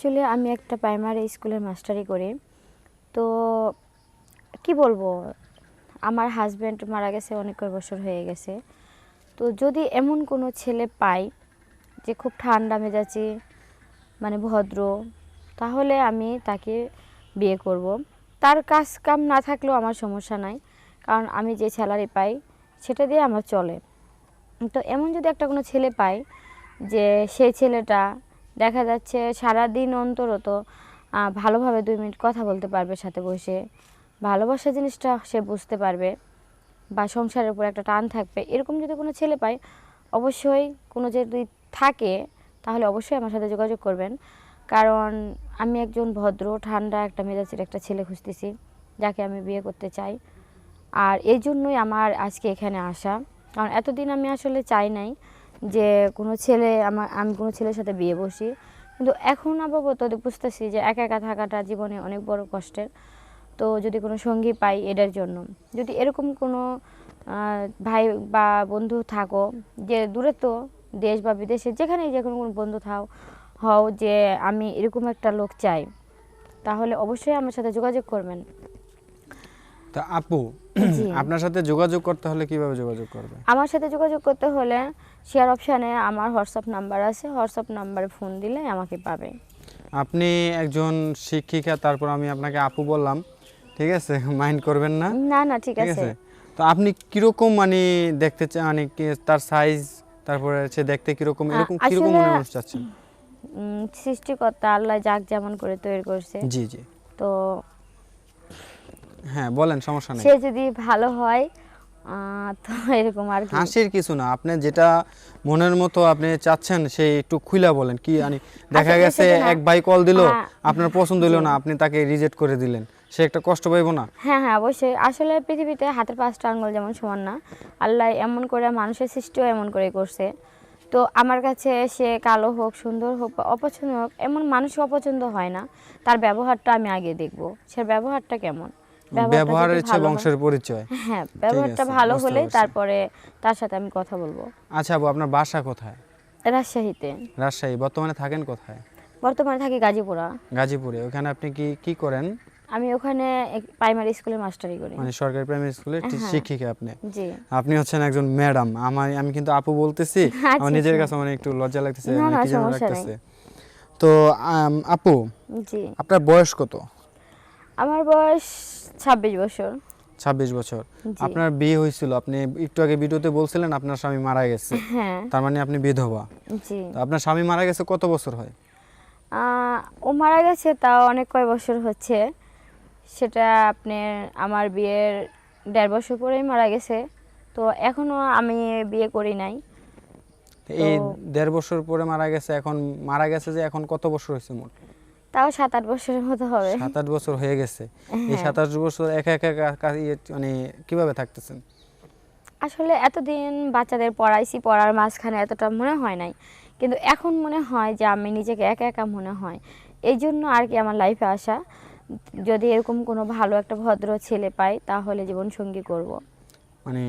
আসলে আমি একটা প্রাইমারি স্কুলের মাস্টারি করি। তো কি বলবো, আমার হাজব্যান্ড মারা গেছে অনেক কয়েক বছর হয়ে গেছে। তো যদি এমন কোনো ছেলে পাই যে খুব ঠান্ডা মেজাজি, মানে ভদ্র, তাহলে আমি তাকে বিয়ে করব। তার কাজ কাম না থাকলেও আমার সমস্যা নাই, কারণ আমি যে স্যালারি পাই সেটা দিয়ে আমার চলে। তো এমন যদি একটা কোনো ছেলে পাই যে সেই ছেলেটা দেখা যাচ্ছে সারাদিন অন্তরত ভালোভাবে 2 মিনিট কথা বলতে পারবে সাথে বসে, ভালোবাসা জিনিসটা সে বুঝতে পারবে, বা সংসারের উপর একটা টান থাকবে, এরকম যদি কোনো ছেলে পাই, অবশ্যই কোনো যদি থাকে তাহলে অবশ্যই আমার সাথে যোগাযোগ করবেন। কারণ আমি একজন ভদ্র ঠান্ডা একটা মেজাজের একটা ছেলে খুঁজতেছি যাকে আমি বিয়ে করতে চাই। আর এই জন্যই আমার আজকে এখানে আসা, কারণ এতদিন আমি আসলে চাই নাই যে কোনো ছেলে আমি কোনো ছেলের সাথে বিয়ে বসি। কিন্তু এখন আপাতত বুঝতেছি যে একা একা থাকাটা জীবনে অনেক বড় কষ্টের। তো যদি কোনো সঙ্গী পাই এটার জন্য, যদি এরকম কোনো ভাই বা বন্ধু থাকো যে দূরে, তো দেশ বা বিদেশে যেখানেই যে কোনো বন্ধু হও যে আমি এরকম একটা লোক চাই, তাহলে অবশ্যই আমার সাথে যোগাযোগ করবেন। তা আপু, জি, আপনার সাথে যোগাযোগ করতে হলে কিভাবে যোগাযোগ করবে? আমার সাথে যোগাযোগ করতে হলে শেয়ার অপশানে আমার হোয়াটসঅ্যাপ নাম্বার আছে, হোয়াটসঅ্যাপ নাম্বারে ফোন দিলে আমাকে পাবে। আপনি একজন শিক্ষিকা, তারপর আমি আপনাকে আপু বললাম, ঠিক আছে? মাইন্ড করবেন না? না না, ঠিক ঠিক আছে। আছে। তো আপনি কিরকম মানে দেখতে চান, মানে তার সাইজ, তারপরে সে দেখতে কিরকম, এরকম কিরকম আসলে মনে মানুষ চাচ্ছেন? সৃষ্টিকর্তা আল্লাহ যাক যেমন করে তৈরি করছে, জি জি, তো হ্যাঁ বলেন, সমস্যা নেই। সে যদি ভালো হয় তো এরকম আর কি। হাসির কিছু না, আপনি যেটা মনের মতো আপনি চাচ্ছেন সেই একটু খুইলা বলেন। কি জানি দেখা আসলে গেছে সেটা না, এক ভাই কল দিল, হ্যাঁ, আপনার পছন্দ হলো জি, না, আপনি তাকে রিজেক্ট করে দিলেন, সে একটা কষ্ট পাইবো না? হ্যাঁ হ্যাঁ অবশ্যই। আসলে পৃথিবীতে হাতের 5টা আঙ্গুল যেমন সমান না, আল্লাহ এমন করে মানুষের সৃষ্টিও এমন করে করছে। তো আমার কাছে সে কালো হোক, সুন্দর হোক বা অপছন্দ হোক, এমন মানুষ অপছন্দ হয় না। তার ব্যবহারটা আমি আগে দেখব, সে ব্যবহারটা কেমন। ব্যবহারটা যদি ব্যবহারের ইচ্ছে ভালো হয়, বংশের পরিচয়। হ্যাঁ, ঠিক ব্যবহারটা আছে, ভালো বুঝতে হলেই পারছি। তারপরে তার সাথে আমি কথা বলবো। আচ্ছা আপু, আপনার বাসা কোথায়? রাজশাহীতে। রাজশাহী। বর্তমানে থাকেন কোথায়? বর্তমানে থাকি গাজীপুরা। গাজীপুরে। ওখানে আপনি কি কি করেন? আমি ওখানে প্রাইমারি স্কুলে মাস্টারি করি। মানে সরকারি প্রাইমারি স্কুলের হ্যাঁ, শিক্ষিকা আপনি? জি। আপনি হচ্ছেন একজন ম্যাডাম। আমি কিন্তু আপু বলতেছি, আমার আচ্ছা নিজের আচ্ছা, কাছে মানে একটু লজ্জা লাগতেছে, না মানে না, কি যেন সমস্যা নেই। লাগতেছে। তো আপু, জি, আপনার বয়স কত? আমার বয়স 26 বছর। 26 বছর। জি, আপনার বিয়ে হয়েছিল, আপনি একটু আগে ভিডিওতে বলছিলেন আপনার স্বামী মারা গেছে, হ্যাঁ, তার মানে আপনি বিধবা। জি। তো আপনার স্বামী মারা গেছে কত বছর হয়? ও মারা গেছে তাও অনেক কয় বছর হচ্ছে। সেটা আপনার আমার বিয়ের 1.5 বছর পরেই মারা গেছে। তো এখনো আমি বিয়ে করি নাই। তো এই 1.5 বছর পরে মারা গেছে। এখন মারা গেছে যে এখন কত বছর হয়েছে মোট? তাও 7-8 বছরের মতো হবে। 7-8 বছর হয়ে গেছে। এই হ্যাঁ, 7-8 বছর একা একা মানে কিভাবে থাকতেছেন? আসলে এতদিন বাচ্চাদের পড়াইছি, পড়ার মাঝখানে এতটা মনে হয় নাই, কিন্তু এখন মনে হয় যে আমি নিজেকে একা একা মনে হয়। এই জন্য আর কি আমার লাইফে আসা। যদি এরকম কোনো ভালো একটা ভদ্র ছেলে পাই তাহলে জীবন সঙ্গী করব। মানে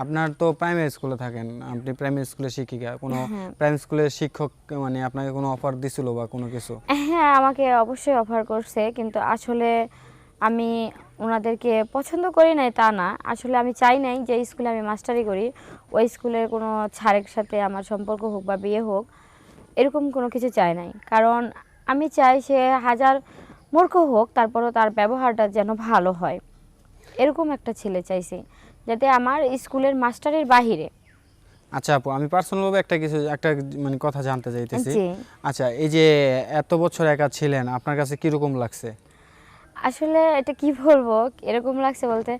আপনার তো প্রাইমারি স্কুলে থাকেন, আপনি প্রাইমারি স্কুলের শিক্ষিকা, কোনো হ্যাঁ, প্রাইমারি স্কুলের শিক্ষক মানে আপনাকে কোনো অফার দিছিল বা কোনো কিছু? হ্যাঁ, আমাকে অবশ্যই অফার করছে, কিন্তু আসলে আমি ওনাদেরকে পছন্দ করি নাই তা না। আসলে আমি চাই নাই যে স্কুলে আমি মাস্টারি করি ওই স্কুলের কোনো স্যারের সাথে আমার সম্পর্ক হোক বা বিয়ে হোক, এরকম কোনো কিছু চাই নাই। কারণ আমি চাই সে হাজার মূর্খ হোক তারপরও তার ব্যবহারটা যেন ভালো হয়, এরকম একটা ছেলে চাইছি, যাতে আমার স্কুলের মাস্টারের বাহিরে। আচ্ছা আপু, আমি পার্সোনালভাবে একটা মানে কথা জানতে চাইতেছি। জি, আচ্ছা, এই যে এত বছর একা ছিলেন, আপনার কাছে কিরকম লাগছে? আসলে এটা কি বলবো, এরকম লাগছে বলতে,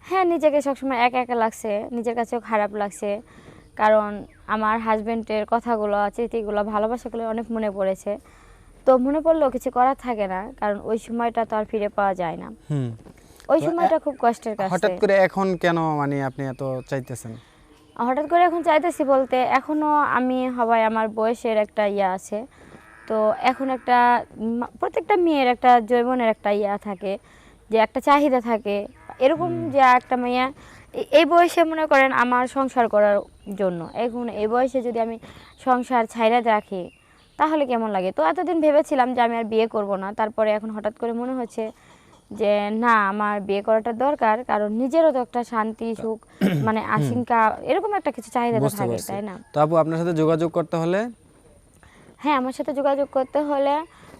হ্যাঁ, নিজেকে সবসময় একা একা লাগছে, নিজের কাছেও খারাপ লাগছে। কারণ আমার হাজবেন্ডের কথাগুলো, স্মৃতিগুলো, ভালোবাসাগুলো অনেক মনে পড়েছে। তো মনে পড়লেও কিছু করার থাকে না, কারণ ওই সময়টা তো আর ফিরে পাওয়া যায় না। হুম। ওই তো সময়টা খুব কষ্টের কাছে। হঠাৎ করে এখন কেন মানে আপনি এত চাইতেছেন? হঠাৎ করে এখন চাইতেছি বলতে, এখনও আমি হবাই আমার বয়সের একটা ইয়া আছে। তো এখন একটা প্রত্যেকটা মেয়ের একটা যৌবনের একটা ইয়া থাকে, যে একটা চাহিদা থাকে এরকম, যে একটা মেয়ে এই বয়সে মনে করেন আমার সংসার করার জন্য, এখন এই বয়সে যদি আমি সংসার ছাইড়া রাখি তাহলে কেমন লাগে। তো এতদিন ভেবেছিলাম যে আমি আর বিয়ে করব না, তারপরে এখন হঠাৎ করে মনে হচ্ছে যে না, আমার বিয়ে করাটা দরকার, কারণ নিজেরও তো একটা শান্তি সুখ মানে আশঙ্কা এরকম একটা কিছু চাহিদা তো বুঝতে থাকে, পারছি। তাই না? তো আপু আপনার সাথে যোগাযোগ করতে হলে হ্যাঁ, আমার সাথে যোগাযোগ করতে হলে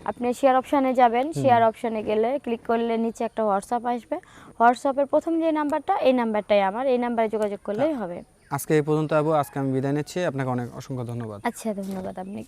আপনি শেয়ার অপশানে যাবেন, শেয়ার অপশানে গেলে ক্লিক করলে নিচে একটা হোয়াটসঅ্যাপ আসবে, হোয়াটসঅ্যাপের প্রথম যে নাম্বারটা, এই নাম্বারটাই আমার, এই নাম্বারে যোগাযোগ করলেই হবে। আজকে এই পর্যন্ত আপু, আজকে আমি বিদায় নিচ্ছি, আপনাকে অনেক অসংখ্য ধন্যবাদ। আচ্ছা, ধন্যবাদ আপনাকে।